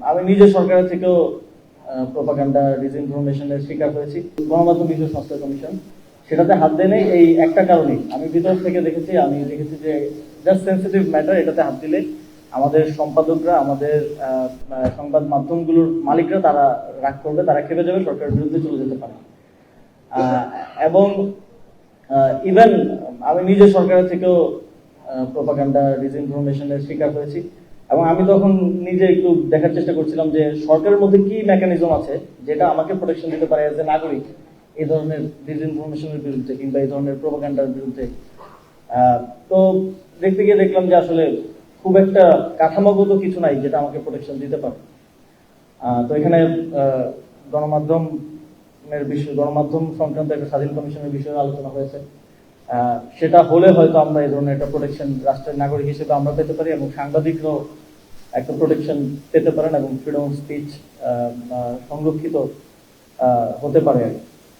আমি নিজে সরকারের থেকেও প্রোপাগান্ডা ডিসইনফরমেশনের শিকার হয়েছি। গণমাধ্যম বিষয় সংস্কার কমিশন সেটাতে হাত দেয় নেই এই একটা কারণেই। আমি ভিতর থেকে দেখেছি যে জাস্ট সেন্সিটিভ ম্যাটার, এটাতে হাত দিলে আমাদের সম্পাদকরা, আমাদের সংবাদ মাধ্যমগুলোর মালিকরা তারা রাগ করবে, তারা খেপে যাবে, সরকারের বিরুদ্ধে চলে যেতে পারে। এবং ইভেন আমি নিজে সরকারের থেকেও প্রোপাগান্ডা ডিসইনফরমেশনের শিকার হয়েছি, এবং আমি তখন নিজে একটু দেখার চেষ্টা করছিলাম যে সরকারের মধ্যে কি মেকানিজম আছে যেটা আমাকে প্রোটেকশন দিতে পারে এজ এ নাগরিক এই ধরনের ডিসইনফরমেশনের বিরুদ্ধে কিংবা এই ধরনের প্রোপাগান্ডার বিরুদ্ধে। তো দেখতে গিয়ে দেখলাম যে আসলে খুব একটা কাঠামোগত কিছু নাই যেটা আমাকে প্রোটেকশন দিতে পারে। তো এখানে গণমাধ্যম সংক্রান্ত একটা স্বাধীন কমিশনের বিষয়ে আলোচনা হয়েছে। সেটা হলে হয়তো আমরা এই ধরনের একটা প্রোটেকশন রাষ্ট্রের নাগরিক হিসেবে আমরা পেতে পারি, এবং সাংবাদিকরাও একটা প্রোটেকশন পেতে পারেন, এবং ফ্রিডম অফ স্পিচ সংরক্ষিত হতে পারে আর কি।